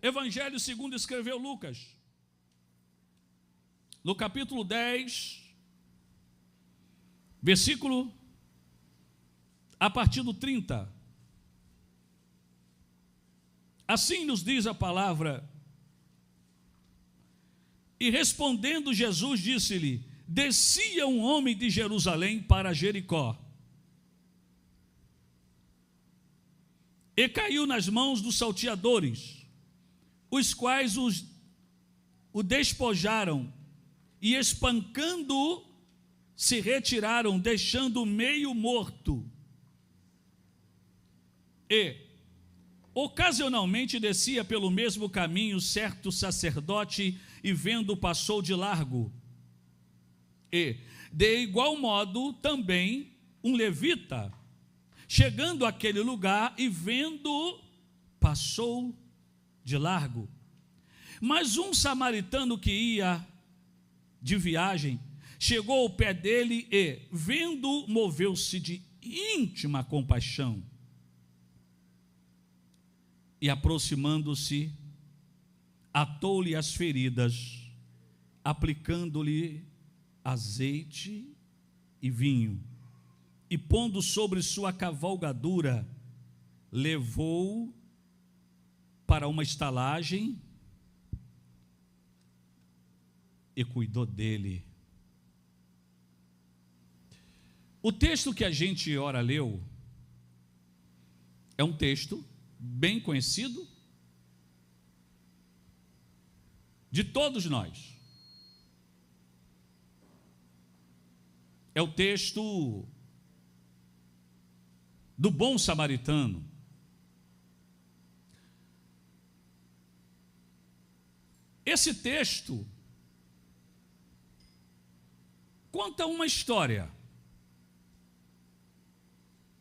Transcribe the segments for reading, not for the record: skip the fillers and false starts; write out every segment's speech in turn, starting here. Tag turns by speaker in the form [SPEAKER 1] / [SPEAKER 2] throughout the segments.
[SPEAKER 1] Evangelho segundo escreveu Lucas, no capítulo 10, versículo a partir do 30. Assim nos diz a palavra: e respondendo Jesus disse-lhe: descia um homem de Jerusalém para Jericó, e caiu nas mãos dos salteadores, os quais o despojaram, e espancando-o, se retiraram, deixando-o meio morto. E ocasionalmente descia pelo mesmo caminho certo sacerdote, e vendo passou de largo. E de igual modo também um levita, chegando àquele lugar e vendo, passou de largo. Mas um samaritano que ia de viagem chegou ao pé dele e, vendo, moveu-se de íntima compaixão. E aproximando-se, atou-lhe as feridas, aplicando-lhe azeite e vinho, e pondo sobre sua cavalgadura, levou-o para uma estalagem e cuidou dele. O texto que a gente ora leu é um texto bem conhecido de todos nós. É o texto do bom samaritano. Esse texto conta uma história.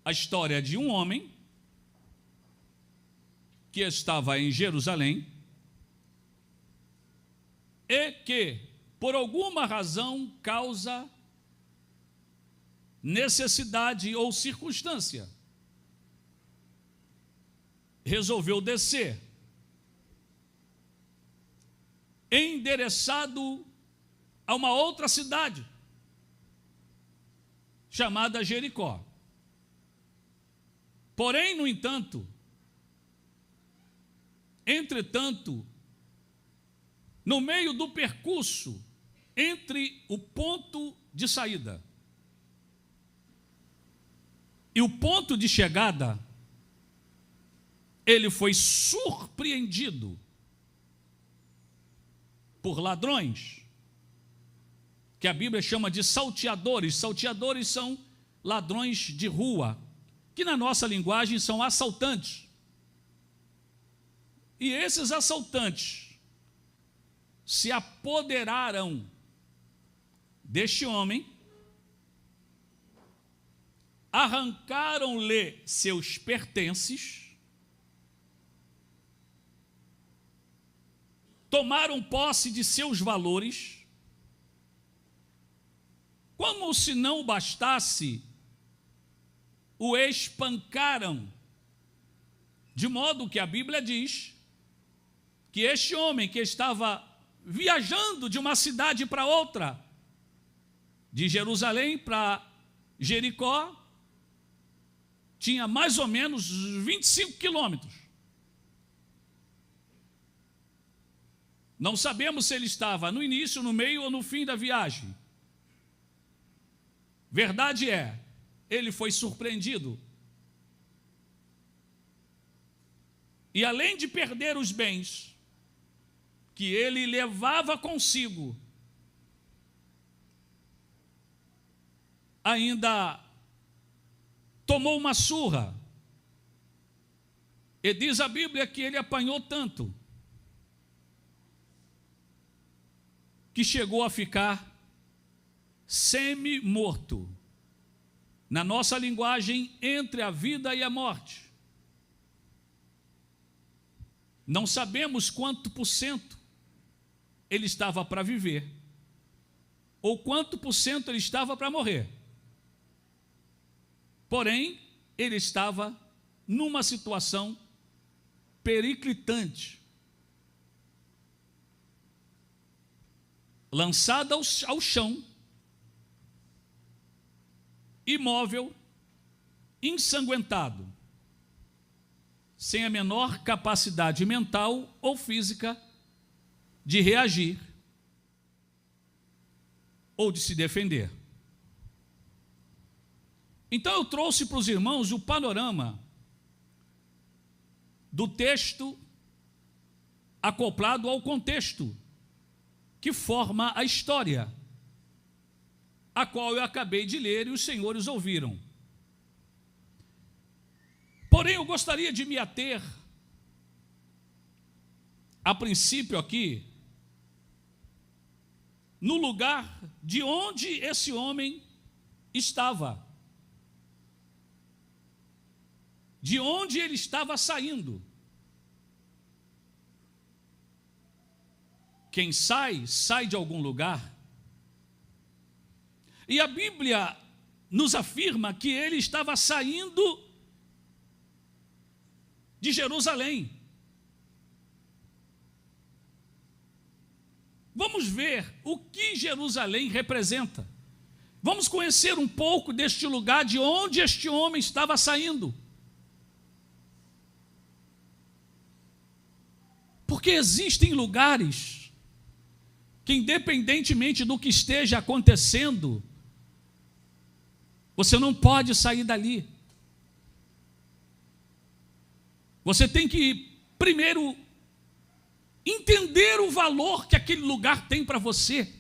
[SPEAKER 1] A história de um homem que estava em Jerusalém e que, por alguma razão, causa necessidade ou circunstância, resolveu descer, endereçado a uma outra cidade, chamada Jericó. Porém, no entanto, entretanto, no meio do percurso, entre o ponto de saída e o ponto de chegada, ele foi surpreendido por ladrões, que a Bíblia chama de salteadores. Salteadores são ladrões de rua, que na nossa linguagem são assaltantes. E esses assaltantes se apoderaram deste homem, arrancaram-lhe seus pertences, tomaram posse de seus valores. Como se não bastasse, o espancaram, de modo que a Bíblia diz que este homem que estava viajando de uma cidade para outra, de Jerusalém para Jericó, tinha mais ou menos 25 quilômetros. Não sabemos se ele estava no início, no meio ou no fim da viagem. Verdade é, ele foi surpreendido. E além de perder os bens que ele levava consigo, ainda tomou uma surra. E diz a Bíblia que ele apanhou tanto que chegou a ficar semi-morto. Na nossa linguagem, entre a vida e a morte. Não sabemos quanto por cento ele estava para viver, ou quanto por cento ele estava para morrer. Porém, ele estava numa situação periclitante, lançado ao chão, imóvel, ensanguentado, sem a menor capacidade mental ou física de reagir ou de se defender. Então eu trouxe para os irmãos o panorama do texto acoplado ao contexto que forma a história, a qual eu acabei de ler e os senhores ouviram. Porém, eu gostaria de me ater, a princípio aqui, no lugar de onde esse homem estava, de onde ele estava saindo. Quem sai, sai de algum lugar. E a Bíblia nos afirma que ele estava saindo de Jerusalém. Vamos ver o que Jerusalém representa. Vamos conhecer um pouco deste lugar de onde este homem estava saindo. Porque existem lugares que, independentemente do que esteja acontecendo, você não pode sair dali. Você tem que, primeiro, entender o valor que aquele lugar tem para você.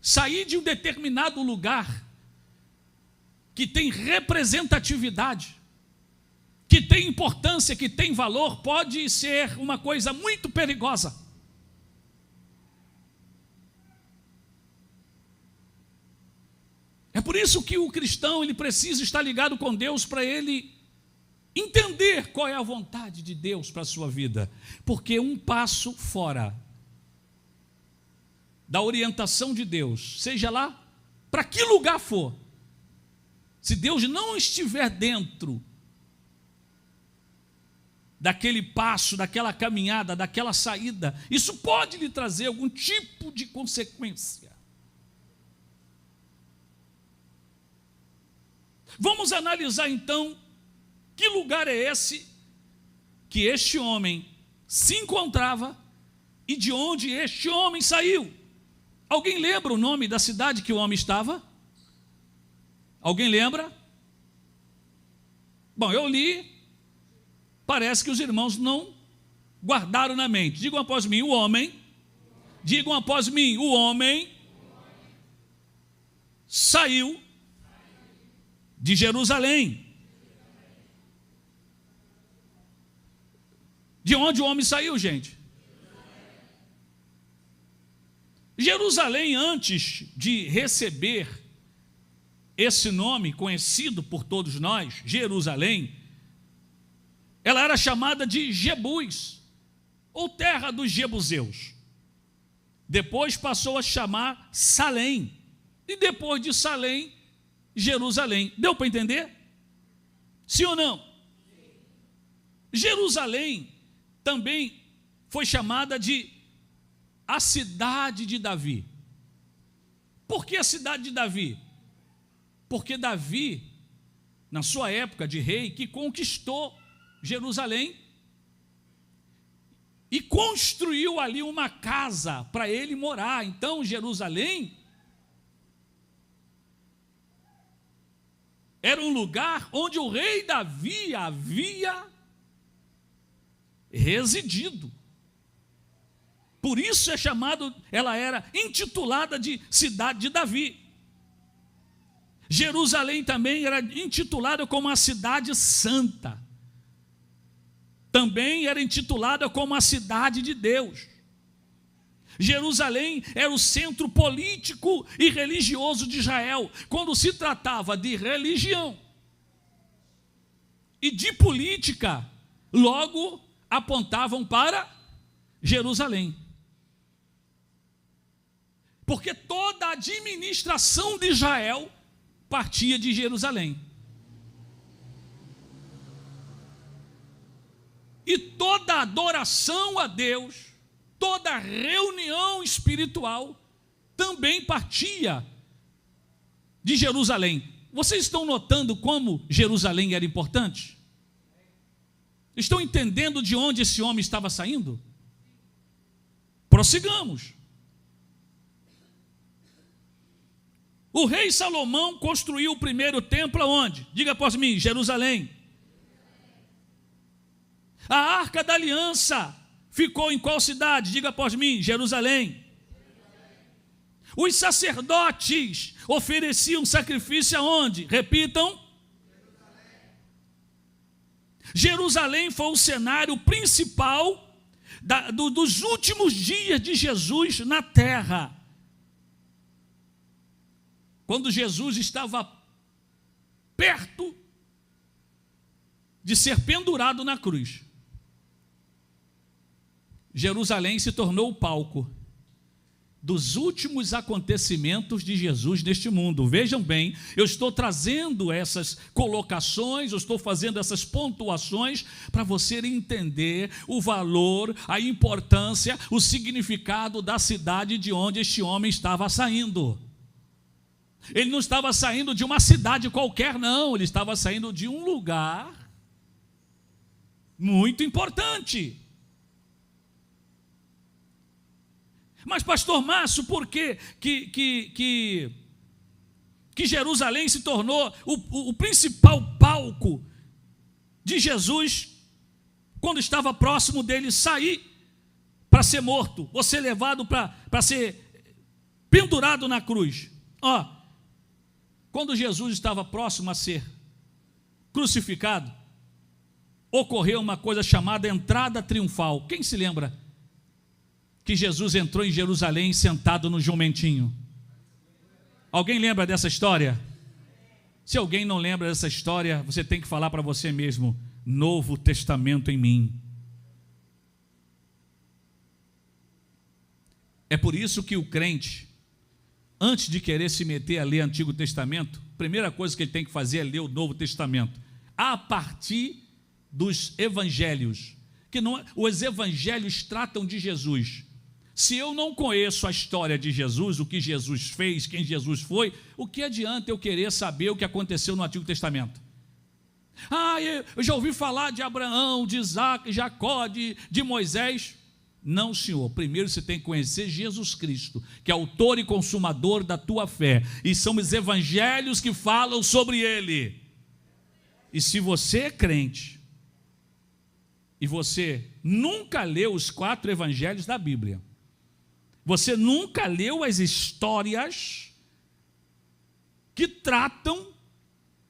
[SPEAKER 1] Sair de um determinado lugar que tem representatividade, que tem importância, que tem valor, pode ser uma coisa muito perigosa. É por isso que o cristão ele precisa estar ligado com Deus para ele entender qual é a vontade de Deus para a sua vida. Porque um passo fora da orientação de Deus, seja lá para que lugar for, se Deus não estiver dentro daquele passo, daquela caminhada, daquela saída, isso pode lhe trazer algum tipo de consequência. Vamos analisar então que lugar é esse que este homem se encontrava e de onde este homem saiu. Alguém lembra o nome da cidade que o homem estava? Alguém lembra? Bom, eu li, parece que os irmãos não guardaram na mente. Digam após mim, o homem. Digam após mim, o homem saiu de Jerusalém. De onde o homem saiu, gente? Jerusalém, antes de receber esse nome conhecido por todos nós, Jerusalém, ela era chamada de Jebus, ou terra dos Jebuseus. Depois passou a chamar Salém, e depois de Salém, Jerusalém. Deu para entender? Sim ou não? Sim. Jerusalém também foi chamada de a cidade de Davi. Por que a cidade de Davi? Porque Davi, na sua época de rei, que conquistou Jerusalém e construiu ali uma casa para ele morar. Então, Jerusalém era um lugar onde o rei Davi havia residido. Por isso é chamado, ela era intitulada de cidade de Davi. Jerusalém também era intitulada como a cidade santa. Também era intitulada como a cidade de Deus. Jerusalém era o centro político e religioso de Israel, quando se tratava de religião e de política, logo apontavam para Jerusalém. Porque toda a administração de Israel partia de Jerusalém. E toda adoração a Deus, toda reunião espiritual também partia de Jerusalém. Vocês estão notando como Jerusalém era importante? Estão entendendo de onde esse homem estava saindo? Prossigamos. O rei Salomão construiu o primeiro templo aonde? Diga após mim, Jerusalém. A Arca da Aliança ficou em qual cidade? Diga após mim, Jerusalém. Os sacerdotes ofereciam sacrifício aonde? Repitam. Jerusalém foi o cenário principal dos últimos dias de Jesus na terra. Quando Jesus estava perto de ser pendurado na cruz, Jerusalém se tornou o palco dos últimos acontecimentos de Jesus neste mundo. Vejam bem, eu estou trazendo essas colocações, eu estou fazendo essas pontuações para você entender o valor, a importância, o significado da cidade de onde este homem estava saindo. Ele não estava saindo de uma cidade qualquer, não, ele estava saindo de um lugar muito importante. Mas, pastor Márcio, por que Jerusalém se tornou o principal palco de Jesus quando estava próximo dele sair para ser morto, ou ser levado para ser pendurado na cruz? Quando Jesus estava próximo a ser crucificado, ocorreu uma coisa chamada entrada triunfal. Quem se lembra que Jesus entrou em Jerusalém sentado no jumentinho? Alguém lembra dessa história? Se alguém não lembra dessa história, você tem que falar para você mesmo: Novo Testamento em mim. É por isso que o crente, antes de querer se meter a ler Antigo Testamento, a primeira coisa que ele tem que fazer é ler o Novo Testamento, a partir dos evangelhos, que não, os evangelhos tratam de Jesus. Se eu não conheço a história de Jesus, o que Jesus fez, quem Jesus foi, o que adianta eu querer saber o que aconteceu no Antigo Testamento? Eu já ouvi falar de Abraão, de Isaac, Jacó, de Moisés. Não, senhor, primeiro você tem que conhecer Jesus Cristo, que é autor e consumador da tua fé, e são os evangelhos que falam sobre ele. E se você é crente, e você nunca leu os 4 evangelhos da Bíblia, você nunca leu as histórias que tratam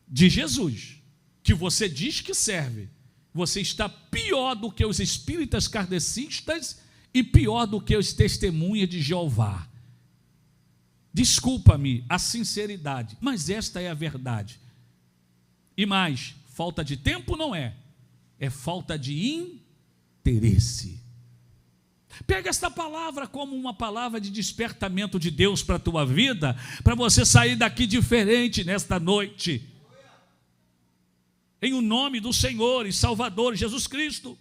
[SPEAKER 1] de Jesus, que você diz que serve, você está pior do que os espíritas kardecistas e pior do que os testemunhas de Jeová. Desculpa-me a sinceridade, mas esta é a verdade. E mais, falta de tempo não é falta de interesse. Pega esta palavra como uma palavra de despertamento de Deus para a tua vida, para você sair daqui diferente nesta noite, em o nome do Senhor e Salvador Jesus Cristo.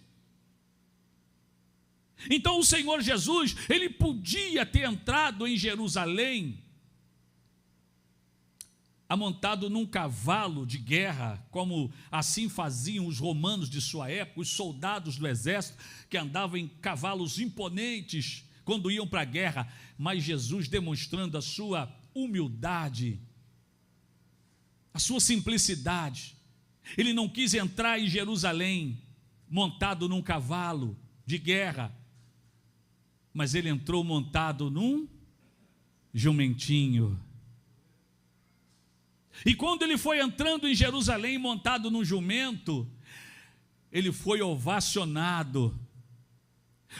[SPEAKER 1] Então o Senhor Jesus, ele podia ter entrado em Jerusalém amontado num cavalo de guerra, como assim faziam os romanos de sua época, os soldados do exército, que andavam em cavalos imponentes quando iam para a guerra, mas Jesus, demonstrando a sua humildade, a sua simplicidade, ele não quis entrar em Jerusalém montado num cavalo de guerra, mas ele entrou montado num jumentinho. E quando ele foi entrando em Jerusalém montado num jumento, ele foi ovacionado.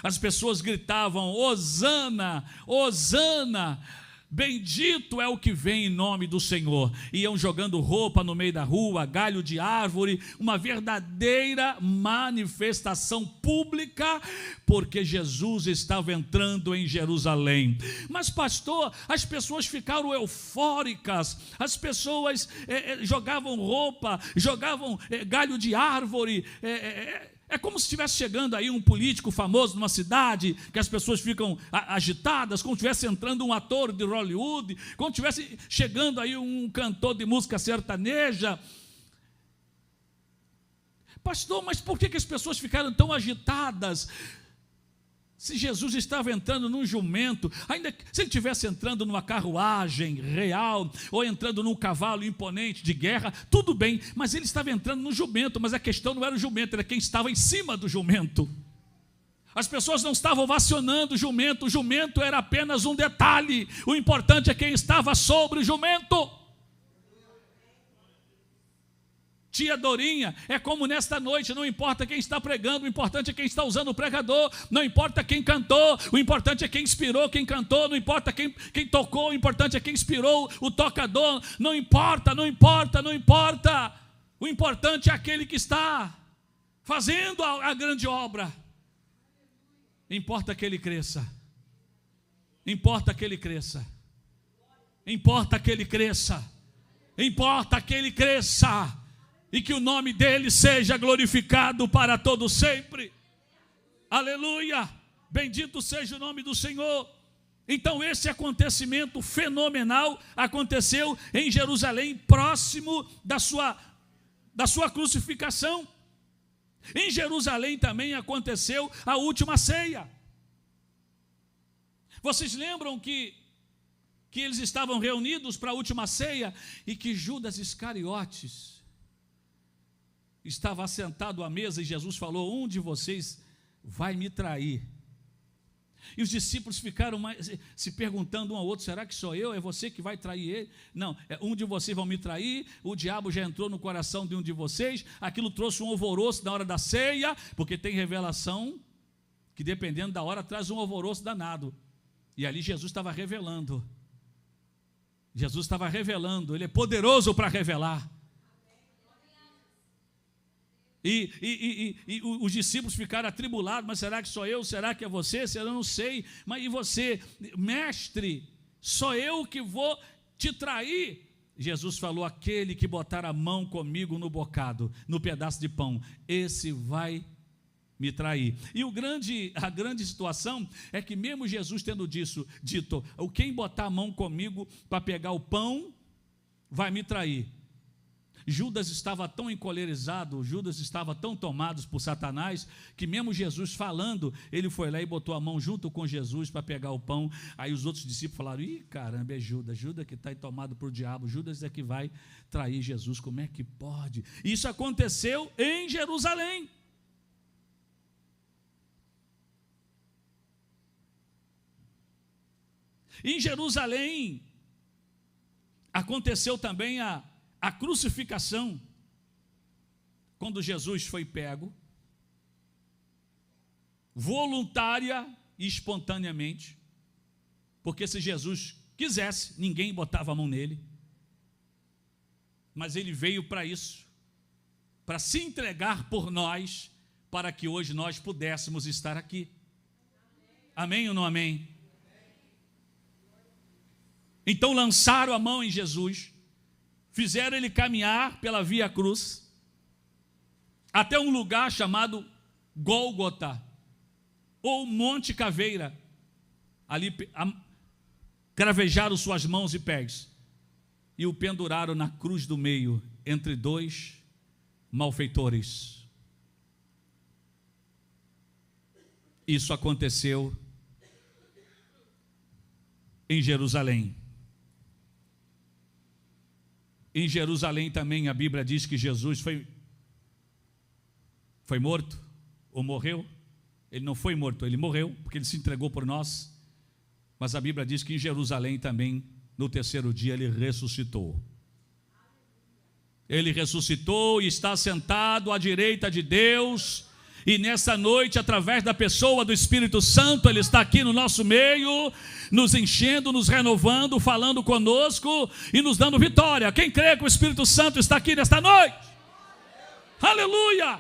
[SPEAKER 1] As pessoas gritavam: Hosana, Hosana, bendito é o que vem em nome do Senhor. Iam jogando roupa no meio da rua, galho de árvore, uma verdadeira manifestação pública, porque Jesus estava entrando em Jerusalém. Mas pastor, as pessoas ficaram eufóricas, as pessoas jogavam roupa, jogavam galho de árvore, É como se estivesse chegando aí um político famoso numa cidade, que as pessoas ficam agitadas, como se estivesse entrando um ator de Hollywood, como se estivesse chegando aí um cantor de música sertaneja. Pastor, mas por que as pessoas ficaram tão agitadas? Se Jesus estava entrando num jumento, ainda que se ele estivesse entrando numa carruagem real, ou entrando num cavalo imponente de guerra, tudo bem, mas ele estava entrando no jumento, mas a questão não era o jumento, era quem estava em cima do jumento. As pessoas não estavam ovacionando o jumento era apenas um detalhe, o importante é quem estava sobre o jumento. Tia Dorinha, é como nesta noite, não importa quem está pregando, o importante é quem está usando o pregador, não importa quem cantou, o importante é quem inspirou quem cantou, não importa quem tocou, o importante é quem inspirou o tocador, não importa, o importante é aquele que está fazendo a grande obra, importa que ele cresça, importa que ele cresça, importa que ele cresça, importa que ele cresça, e que o nome dele seja glorificado para todo sempre. Aleluia, bendito seja o nome do Senhor. Então esse acontecimento fenomenal aconteceu em Jerusalém, próximo da sua crucificação. Em Jerusalém também aconteceu a última ceia. Vocês lembram que eles estavam reunidos para a última ceia e que Judas Iscariotes estava assentado à mesa e Jesus falou: um de vocês vai me trair. E os discípulos ficaram se perguntando um ao outro: será que sou eu? É você que vai trair ele? Não, um de vocês vai me trair, o diabo já entrou no coração de um de vocês, aquilo trouxe um alvoroço na hora da ceia, porque tem revelação que dependendo da hora traz um alvoroço danado. E ali Jesus estava revelando, ele é poderoso para revelar. E os discípulos ficaram atribulados: mas será que sou eu? Será que é você? Será? Eu não sei. Mas e você? Mestre, sou eu que vou te trair? Jesus falou: aquele que botar a mão comigo no bocado, no pedaço de pão, esse vai me trair. E a grande situação é que mesmo Jesus tendo dito, quem botar a mão comigo para pegar o pão, vai me trair. Judas estava tão encolerizado, Judas estava tão tomado por Satanás, que mesmo Jesus falando, ele foi lá e botou a mão junto com Jesus para pegar o pão. Aí os outros discípulos falaram: ih, caramba, é Judas que está tomado por diabo, Judas é que vai trair Jesus, como é que pode? Isso aconteceu em Jerusalém. Em Jerusalém aconteceu também a crucificação, quando Jesus foi pego, voluntária e espontaneamente, porque se Jesus quisesse, ninguém botava a mão nele, mas ele veio para isso, para se entregar por nós, para que hoje nós pudéssemos estar aqui. Amém ou não amém? Então lançaram a mão em Jesus, fizeram ele caminhar pela Via Cruz, até um lugar chamado Gólgota, ou Monte Caveira. Ali cravejaram suas mãos e pés, e o penduraram na cruz do meio, entre dois malfeitores. Isso aconteceu em Jerusalém. Em Jerusalém também a Bíblia diz que Jesus foi morto, ou morreu. Ele não foi morto, ele morreu, porque ele se entregou por nós. Mas a Bíblia diz que em Jerusalém também, no terceiro dia, ele ressuscitou. Ele ressuscitou e está sentado à direita de Deus. E nessa noite, através da pessoa do Espírito Santo, ele está aqui no nosso meio, nos enchendo, nos renovando, falando conosco e nos dando vitória. Quem crê que o Espírito Santo está aqui nesta noite? Aleluia!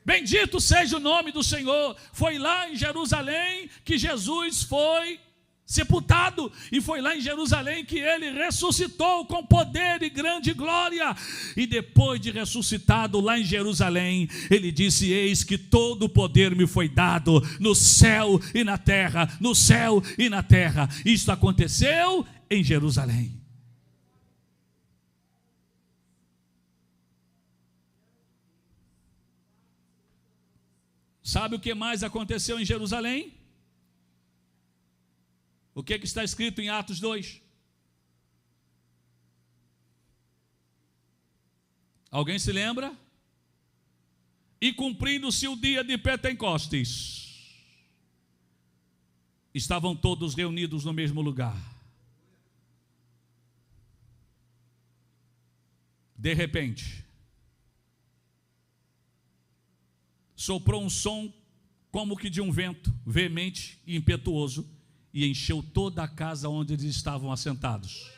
[SPEAKER 1] Bendito seja o nome do Senhor. Foi lá em Jerusalém que Jesus foi sepultado, e foi lá em Jerusalém que ele ressuscitou com poder e grande glória. E depois de ressuscitado lá em Jerusalém, ele disse: eis que todo o poder me foi dado no céu e na terra, no céu e na terra. Isso aconteceu em Jerusalém. Sabe o que mais aconteceu em Jerusalém? O que está escrito em Atos 2? Alguém se lembra? E cumprindo-se o dia de Pentecostes, estavam todos reunidos no mesmo lugar. De repente, soprou um som como que de um vento veemente e impetuoso, e encheu toda a casa onde eles estavam assentados.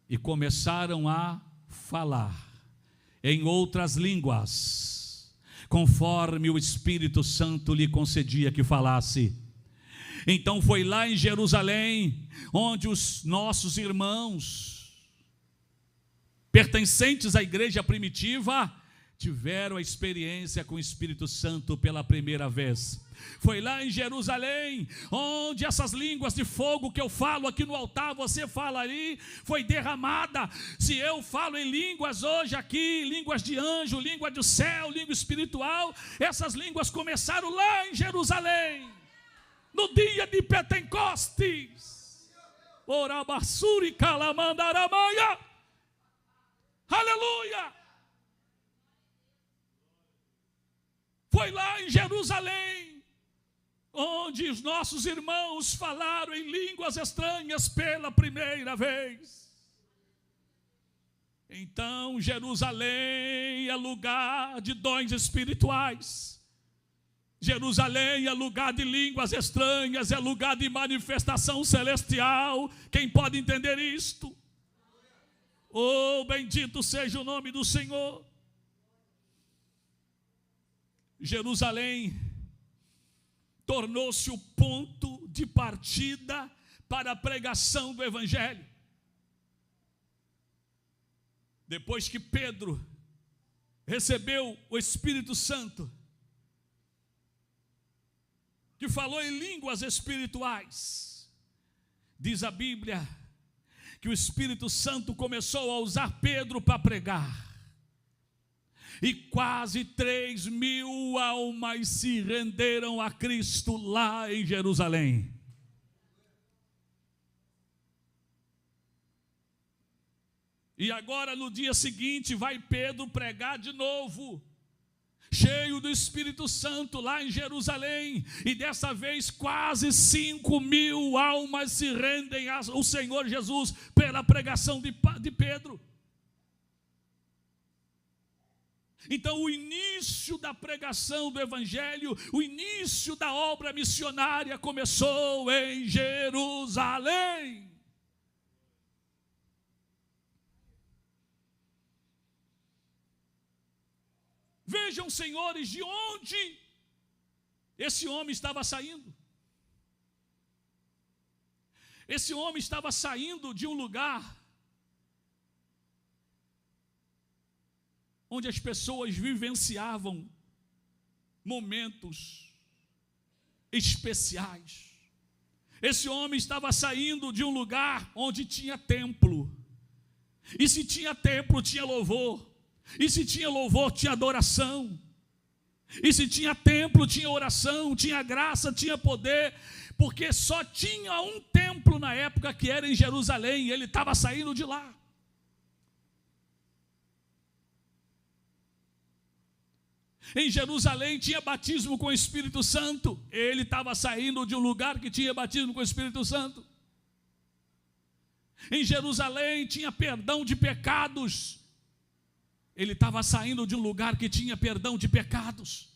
[SPEAKER 1] E começaram a falar em outras línguas, conforme o Espírito Santo lhe concedia que falasse. Então foi lá em Jerusalém, onde os nossos irmãos, pertencentes à igreja primitiva, tiveram a experiência com o Espírito Santo pela primeira vez. Foi lá em Jerusalém, onde essas línguas de fogo que eu falo aqui no altar, você fala ali, foi derramada. Se eu falo em línguas hoje aqui, línguas de anjo, língua do céu, língua espiritual, essas línguas começaram lá em Jerusalém, no dia de Pentecostes. Orabassuri calamandaramaia. Aleluia! Foi lá em Jerusalém onde os nossos irmãos falaram em línguas estranhas pela primeira vez. Então Jerusalém é lugar de dons espirituais. Jerusalém é lugar de línguas estranhas, é lugar de manifestação celestial. Quem pode entender isto? Oh, bendito seja o nome do Senhor. Jerusalém tornou-se o ponto de partida para a pregação do Evangelho. Depois que Pedro recebeu o Espírito Santo, que falou em línguas espirituais, diz a Bíblia que o Espírito Santo começou a usar Pedro para pregar. E quase 3.000 almas se renderam a Cristo lá em Jerusalém. E agora no dia seguinte vai Pedro pregar de novo, cheio do Espírito Santo lá em Jerusalém. E dessa vez quase 5.000 almas se rendem ao Senhor Jesus pela pregação de Pedro. Então o início da pregação do Evangelho, o início da obra missionária começou em Jerusalém. Vejam, senhores, de onde esse homem estava saindo. Esse homem estava saindo de um lugar onde as pessoas vivenciavam momentos especiais. Esse homem estava saindo de um lugar onde tinha templo. E se tinha templo, tinha louvor. E se tinha louvor, tinha adoração. E se tinha templo, tinha oração, tinha graça, tinha poder. Porque só tinha um templo na época, que era em Jerusalém, e ele estava saindo de lá. Em Jerusalém tinha batismo com o Espírito Santo. Ele estava saindo de um lugar que tinha batismo com o Espírito Santo. Em Jerusalém tinha perdão de pecados. Ele estava saindo de um lugar que tinha perdão de pecados.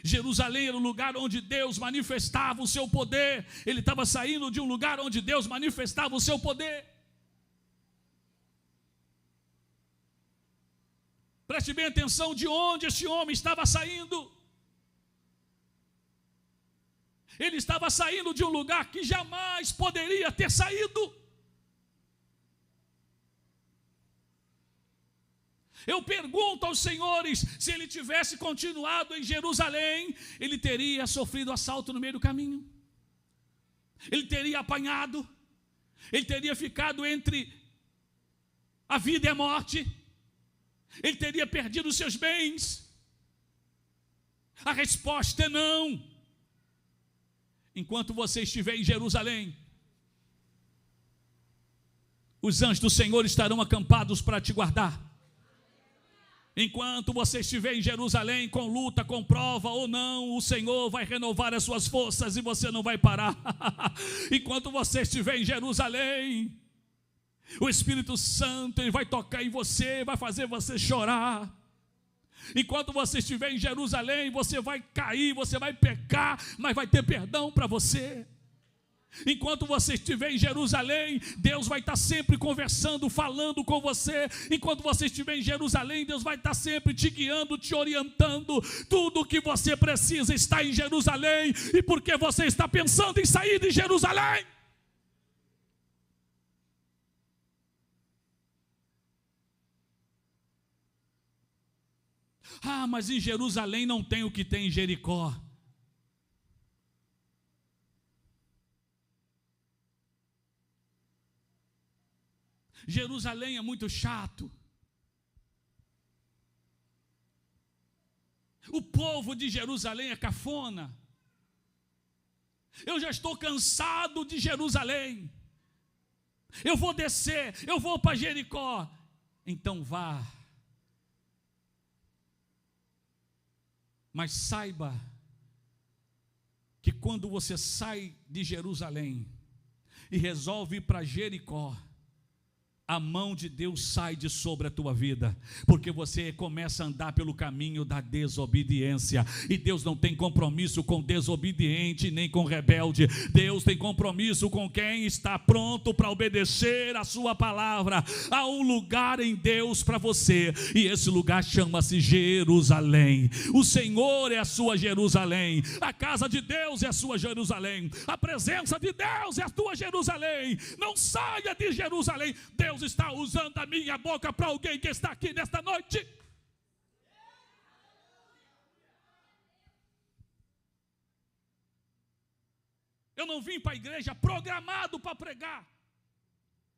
[SPEAKER 1] Jerusalém era o lugar onde Deus manifestava o seu poder. Ele estava saindo de um lugar onde Deus manifestava o seu poder. Preste bem atenção de onde esse homem estava saindo. Ele estava saindo de um lugar que jamais poderia ter saído. Eu pergunto aos senhores, se ele tivesse continuado em Jerusalém, ele teria sofrido assalto no meio do caminho. Ele teria apanhado. Ele teria ficado entre a vida e a morte. Ele teria perdido os seus bens. A resposta é não. Enquanto você estiver em Jerusalém, os anjos do Senhor estarão acampados para te guardar. Enquanto você estiver em Jerusalém, com luta, com prova ou não, o Senhor vai renovar as suas forças e você não vai parar. Enquanto você estiver em Jerusalém, o Espírito Santo ele vai tocar em você, vai fazer você chorar. Enquanto você estiver em Jerusalém, você vai cair, você vai pecar, mas vai ter perdão para você. Enquanto você estiver em Jerusalém, Deus vai estar sempre conversando, falando com você. Enquanto você estiver em Jerusalém, Deus vai estar sempre te guiando, te orientando. Tudo o que você precisa está em Jerusalém. E por que você está pensando em sair de Jerusalém? Ah, mas em Jerusalém não tem o que tem em Jericó. Jerusalém é muito chato. O povo de Jerusalém é cafona. Eu já estou cansado de Jerusalém. Eu vou descer, eu vou para Jericó. Então vá. Mas saiba que quando você sai de Jerusalém e resolve ir para Jericó, a mão de Deus sai de sobre a tua vida, porque você começa a andar pelo caminho da desobediência, e Deus não tem compromisso com desobediente, nem com rebelde. Deus tem compromisso com quem está pronto para obedecer a sua palavra. Há um lugar em Deus para você, e esse lugar chama-se Jerusalém. O Senhor é a sua Jerusalém, a casa de Deus é a sua Jerusalém, a presença de Deus é a tua Jerusalém. Não saia de Jerusalém. Deus está usando a minha boca para alguém que está aqui nesta noite. Eu não vim para a igreja programado para pregar.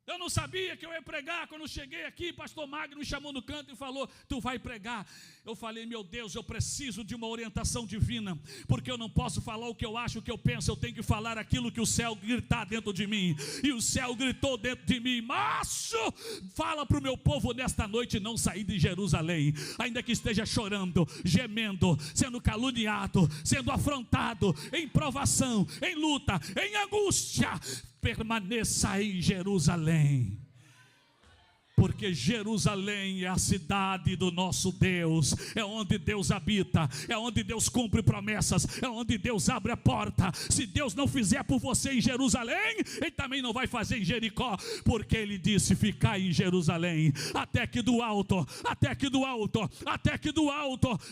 [SPEAKER 1] Eu não sabia que eu ia pregar. Quando cheguei aqui, pastor Magno me chamou no canto e falou: tu vai pregar. Eu falei: meu Deus, eu preciso de uma orientação divina, porque eu não posso falar o que eu acho, o que eu penso. Eu tenho que falar aquilo que o céu gritar dentro de mim. E o céu gritou dentro de mim: macho, fala para o meu povo nesta noite não sair de Jerusalém, ainda que esteja chorando, gemendo, sendo caluniado, sendo afrontado, em provação, em luta, em angústia. Permaneça em Jerusalém, porque Jerusalém é a cidade do nosso Deus, é onde Deus habita, é onde Deus cumpre promessas, é onde Deus abre a porta. Se Deus não fizer por você em Jerusalém, Ele também não vai fazer em Jericó, porque Ele disse: ficai em Jerusalém, até que do alto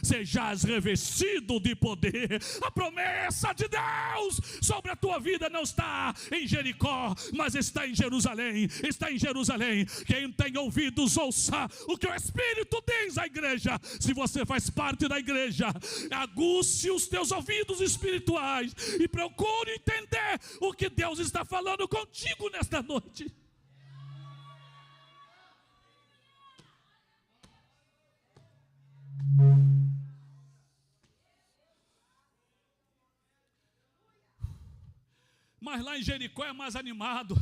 [SPEAKER 1] sejais revestido de poder. A promessa de Deus sobre a tua vida não está em Jericó, mas está em Jerusalém. Está em Jerusalém. Quem tem ouvidos, ouça o que o Espírito diz à igreja. Se você faz parte da igreja, aguce os teus ouvidos espirituais e procure entender o que Deus está falando contigo nesta noite. Mas lá em Jericó é mais animado.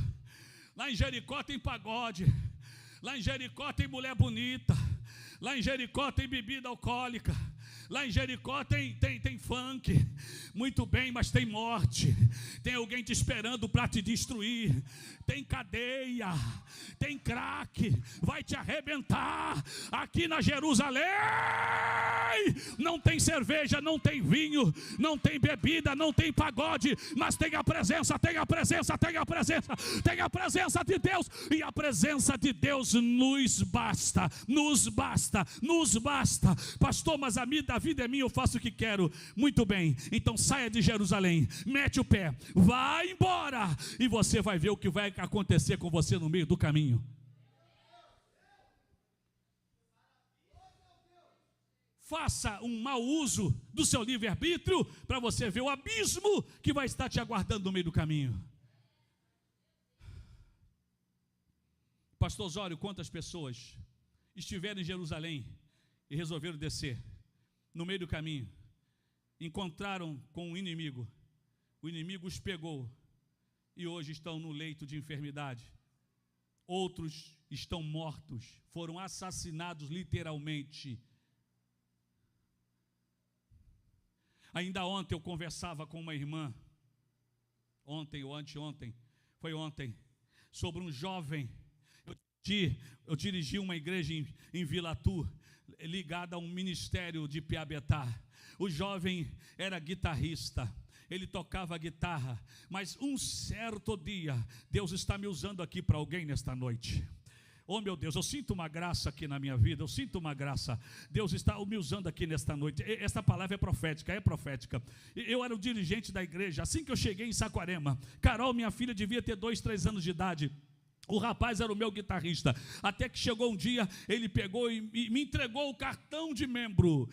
[SPEAKER 1] Lá em Jericó tem pagode. Lá em Jericó tem mulher bonita. Lá em Jericó tem bebida alcoólica. Lá em Jericó tem funk. Muito bem, mas tem morte. Tem alguém te esperando para te destruir. Tem cadeia. Tem crack. Vai te arrebentar. Aqui na Jerusalém Ei, não tem cerveja, não tem vinho, não tem bebida, não tem pagode, mas tem a presença, tem a presença, tem a presença, tem a presença de Deus, e a presença de Deus nos basta, nos basta, nos basta. Pastor, mas a vida é minha, eu faço o que quero. Muito bem, então saia de Jerusalém, mete o pé, vai embora, e você vai ver o que vai acontecer com você no meio do caminho. Faça um mau uso do seu livre-arbítrio para você ver o abismo que vai estar te aguardando no meio do caminho. Pastor Osório, quantas pessoas estiveram em Jerusalém e resolveram descer no meio do caminho, encontraram com o inimigo os pegou e hoje estão no leito de enfermidade. Outros estão mortos, foram assassinados literalmente. Ainda ontem eu conversava com uma irmã, ontem ou anteontem, foi ontem, sobre um jovem. Eu dirigi uma igreja em Vila Tu, ligada a um ministério de Piabetá. O jovem era guitarrista, ele tocava guitarra, mas um certo dia, Deus está me usando aqui para alguém nesta noite. Oh meu Deus, eu sinto uma graça aqui na minha vida, eu sinto uma graça. Deus está me usando aqui nesta noite. Esta palavra é profética, é profética. Eu era o dirigente da igreja, assim que eu cheguei em Saquarema. Carol, minha filha, devia ter 2, 3 anos de idade. O rapaz era o meu guitarrista, até que chegou um dia, ele pegou e me entregou o cartão de membro,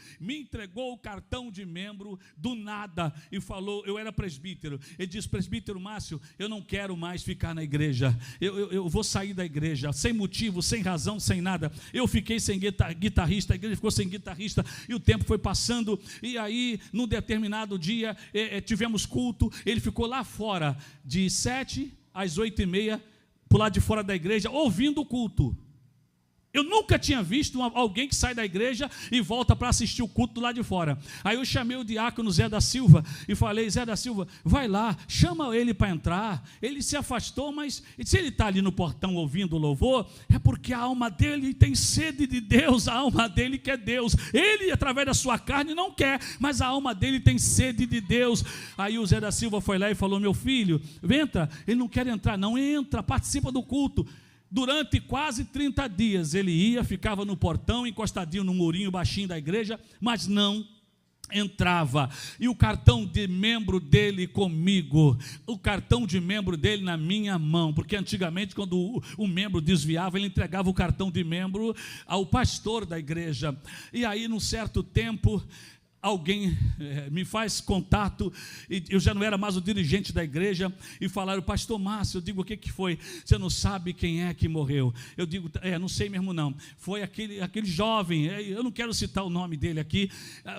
[SPEAKER 1] do nada, e falou, eu era presbítero, ele disse, presbítero Márcio, eu não quero mais ficar na igreja, eu vou sair da igreja, sem motivo, sem razão, sem nada. Eu fiquei sem guitarrista, a igreja ficou sem guitarrista, e o tempo foi passando, e aí, num determinado dia, tivemos culto, ele ficou lá fora, de 7 às 8h30, por lado de fora da igreja, ouvindo o culto. Eu nunca tinha visto alguém que sai da igreja e volta para assistir o culto do lado de fora. Aí eu chamei o diácono Zé da Silva e falei, Zé da Silva, vai lá, chama ele para entrar. Ele se afastou, mas se ele está ali no portão ouvindo o louvor, é porque a alma dele tem sede de Deus, a alma dele quer Deus. Ele, através da sua carne, não quer, mas a alma dele tem sede de Deus. Aí o Zé da Silva foi lá e falou, meu filho, entra. Ele não quer entrar, não, entra, participa do culto. Durante quase 30 dias ele ia, ficava no portão, encostadinho no murinho baixinho da igreja, mas não entrava. E o cartão de membro dele comigo, o cartão de membro dele na minha mão, porque antigamente quando o membro desviava, ele entregava o cartão de membro ao pastor da igreja. E aí num certo tempo, alguém me faz contato, e eu já não era mais o dirigente da igreja, e falaram, pastor Márcio, eu digo, o que foi? Você não sabe quem é que morreu? Eu digo, não sei mesmo não, foi aquele jovem, eu não quero citar o nome dele aqui,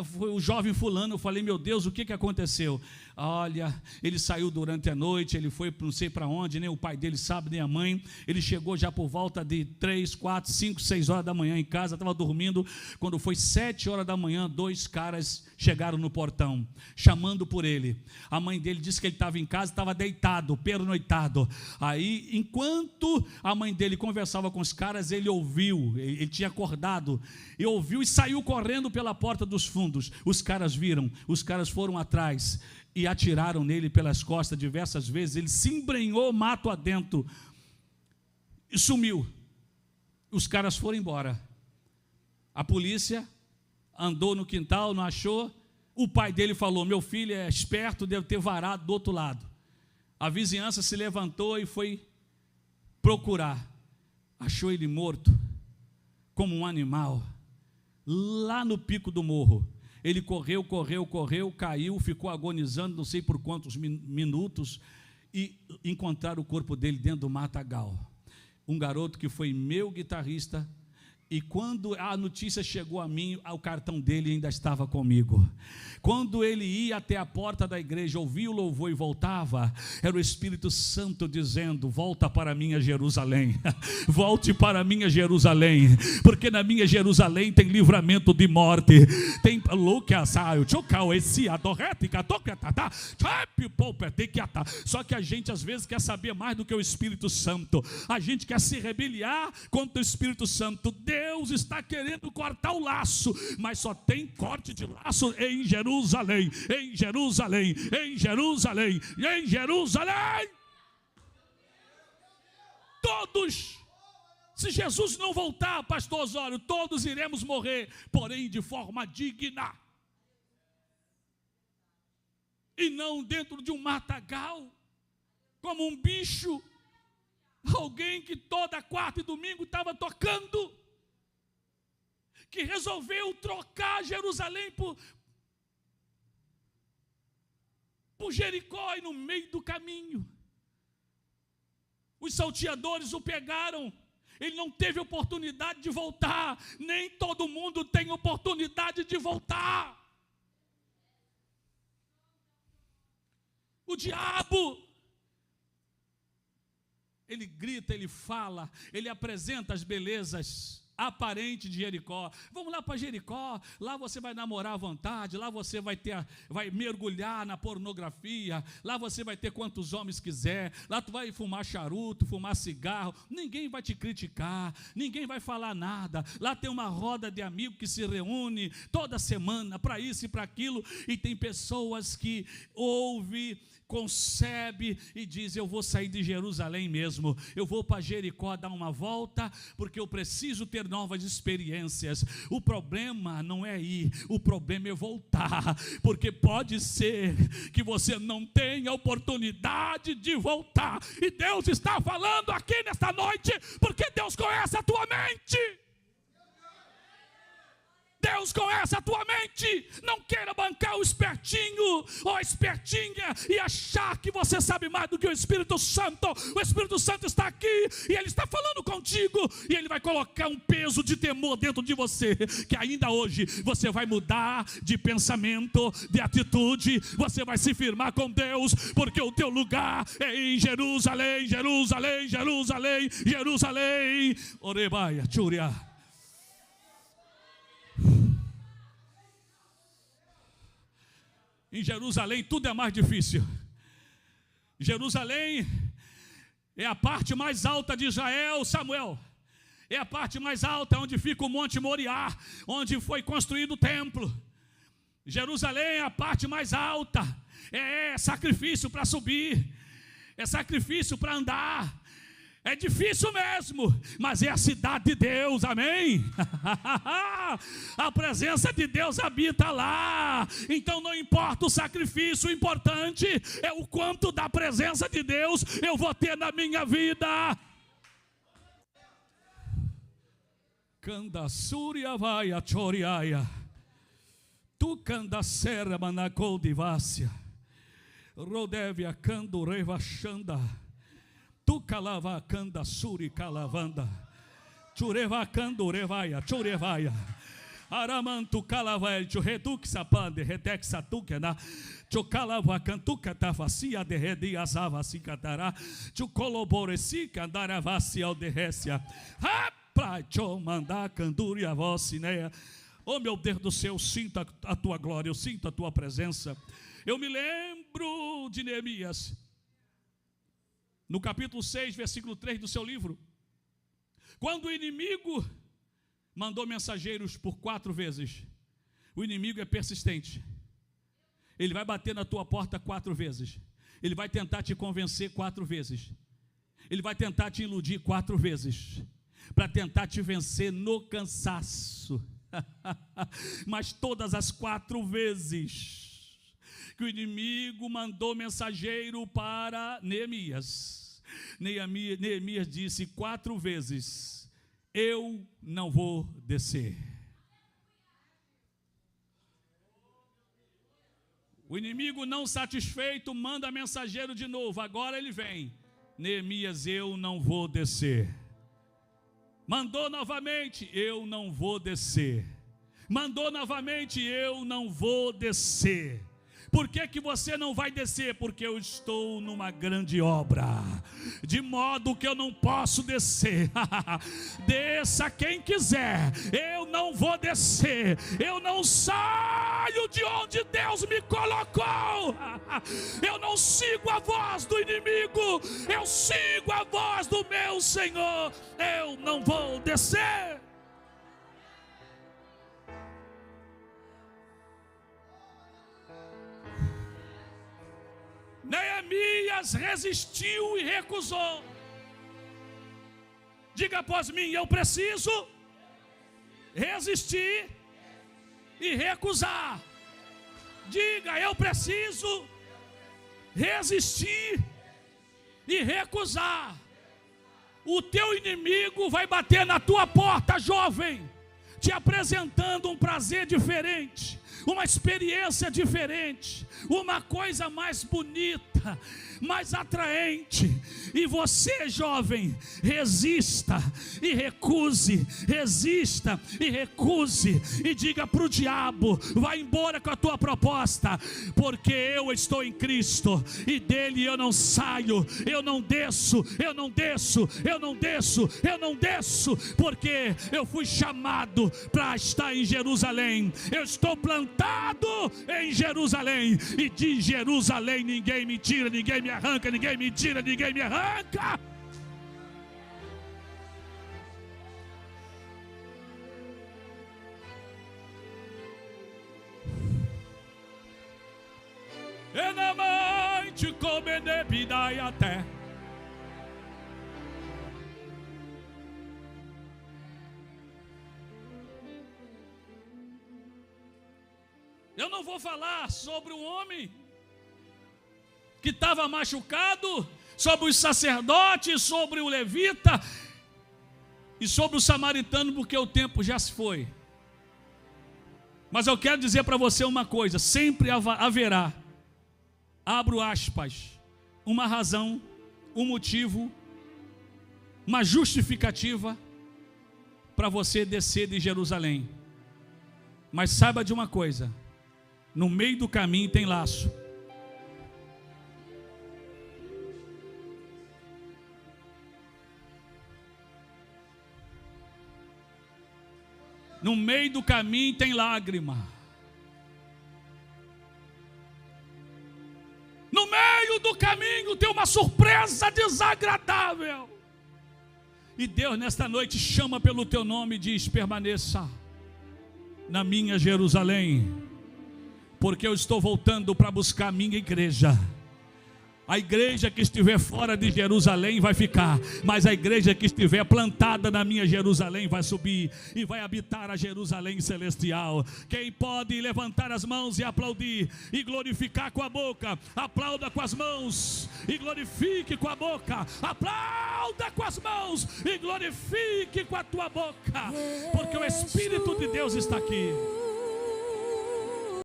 [SPEAKER 1] foi o jovem fulano. Eu falei, meu Deus, o que aconteceu? Olha, ele saiu durante a noite, ele foi não sei para onde, nem o pai dele sabe, nem a mãe. Ele chegou já por volta de 3, 4, 5, 6 horas da manhã em casa, estava dormindo. Quando foi 7 horas da manhã, 2 caras chegaram no portão, chamando por ele. A mãe dele disse que ele estava em casa, estava deitado, pernoitado. Aí, enquanto a mãe dele conversava com os caras, ele ouviu, ele tinha acordado, e ouviu e saiu correndo pela porta dos fundos. Os caras viram, os caras foram atrás e atiraram nele pelas costas diversas vezes. Ele se embrenhou mato adentro e sumiu. Os caras foram embora. A polícia andou no quintal, não achou. O pai dele falou, meu filho é esperto, deve ter varado do outro lado. A vizinhança se levantou e foi procurar. Achou ele morto, como um animal, lá no pico do morro. Ele correu, caiu, ficou agonizando, não sei por quantos minutos, e encontraram o corpo dele dentro do matagal. Um garoto que foi meu guitarrista, e quando a notícia chegou a mim, o cartão dele ainda estava comigo. Quando ele ia até a porta da igreja, ouvia o louvor e voltava, era o Espírito Santo dizendo, volta para a minha Jerusalém, volte para a minha Jerusalém, porque na minha Jerusalém tem livramento de morte, tem só que a gente às vezes quer saber mais do que o Espírito Santo, a gente quer se rebeliar contra o Espírito Santo. Deus está querendo cortar o laço, mas só tem corte de laço em Jerusalém, em Jerusalém, em Jerusalém, em Jerusalém. Todos, se Jesus não voltar, pastor Osório, todos iremos morrer, porém de forma digna. E não dentro de um matagal, como um bicho. Alguém que toda quarta e domingo estava tocando, que resolveu trocar Jerusalém por Jericó, e no meio do caminho os salteadores o pegaram. Ele não teve oportunidade de voltar. Nem todo mundo tem oportunidade de voltar. O diabo, ele grita, ele fala, ele apresenta as belezas aparentes de Jericó. Vamos lá para Jericó, lá você vai namorar à vontade, lá você vai mergulhar na pornografia, lá você vai ter quantos homens quiser, lá tu vai fumar charuto, fumar cigarro, ninguém vai te criticar, ninguém vai falar nada. Lá tem uma roda de amigos que se reúne toda semana para isso e para aquilo, e tem pessoas que ouvem, concebe e diz: eu vou sair de Jerusalém mesmo, eu vou para Jericó dar uma volta, porque eu preciso ter novas experiências. O problema não é ir, o problema é voltar, porque pode ser que você não tenha oportunidade de voltar, e Deus está falando aqui nesta noite, porque Deus conhece a tua mente. Deus conhece a tua mente. Não queira bancar o espertinho ou a espertinha e achar que você sabe mais do que o Espírito Santo. O Espírito Santo está aqui e Ele está falando contigo, e Ele vai colocar um peso de temor dentro de você, que ainda hoje você vai mudar de pensamento, de atitude. Você vai se firmar com Deus, porque o teu lugar é em Jerusalém, Jerusalém, Jerusalém, Jerusalém. Orebaia, Tchúria. Em Jerusalém tudo é mais difícil. Jerusalém é a parte mais alta de Israel, Samuel. É a parte mais alta, onde fica o Monte Moriá, onde foi construído o templo. Jerusalém é a parte mais alta. É sacrifício para subir, é sacrifício para andar. É difícil mesmo, mas é a cidade de Deus, amém? A presença de Deus habita lá. Então não importa o sacrifício, o importante é o quanto da presença de Deus eu vou ter na minha vida. Candaçúria vai a choriaia, tu candacera manacou divácia, rodevia cando revachanda. Tu calava canda suri calavanda, chureva cando revaia, churevaia, aramantu calavaia, churreduc sapande, retex satucana, chocalava cantuca tafacia de rediazava cicatará, chucoloboreci candaravacia alderrécia, pra mandar canduria vocineia. Oh meu Deus do céu, eu sinto a tua glória, eu sinto a tua presença. Eu me lembro de Neemias, no capítulo 6, versículo 3 do seu livro, quando o inimigo mandou mensageiros por 4 vezes. O inimigo é persistente. Ele vai bater na tua porta 4 vezes. Ele vai tentar te convencer 4 vezes. Ele vai tentar te iludir 4 vezes, para tentar te vencer no cansaço. Mas todas as 4 vezes que o inimigo mandou mensageiro para Neemias, Neemias disse 4 vezes: eu não vou descer. O inimigo, não satisfeito, manda mensageiro de novo. Agora ele vem: Neemias, eu não vou descer. Mandou novamente: eu não vou descer. Mandou novamente: eu não vou descer. Por que você não vai descer? Porque eu estou numa grande obra, de modo que eu não posso descer. Desça quem quiser, eu não vou descer. Eu não saio de onde Deus me colocou. Eu não sigo a voz do inimigo, eu sigo a voz do meu Senhor. Eu não vou descer. Elias resistiu e recusou. Diga após mim: eu preciso resistir e recusar. Diga: eu preciso resistir e recusar. O teu inimigo vai bater na tua porta, jovem, te apresentando um prazer diferente, uma experiência diferente, uma coisa mais bonita, mais atraente. E você, jovem, resista e recuse, resista e recuse, e diga para o diabo: vai embora com a tua proposta, porque eu estou em Cristo, e dele eu não saio, eu não desço, eu não desço, eu não desço, eu não desço, porque eu fui chamado para estar em Jerusalém, eu estou plantado em Jerusalém, e de Jerusalém ninguém me tira, ninguém me arranca, ninguém me tira, ninguém me arranca. Enamante come nebidai até. Eu não vou falar sobre o homem que estava machucado, sobre os sacerdotes, sobre o levita e sobre o samaritano, porque o tempo já se foi. Mas eu quero dizer para você uma coisa: sempre haverá, abro aspas, uma razão, um motivo, uma justificativa para você descer de Jerusalém. Mas saiba de uma coisa: no meio do caminho tem laço. No meio do caminho tem lágrima. No meio do caminho tem uma surpresa desagradável. E Deus nesta noite chama pelo teu nome e diz: permaneça na minha Jerusalém, porque eu estou voltando para buscar a minha igreja. A igreja que estiver fora de Jerusalém vai ficar, mas a igreja que estiver plantada na minha Jerusalém vai subir e vai habitar a Jerusalém celestial. Quem pode levantar as mãos e aplaudir e glorificar com a boca, aplauda com as mãos e glorifique com a boca. Aplauda com as mãos e glorifique com a tua boca, porque o Espírito de Deus está aqui.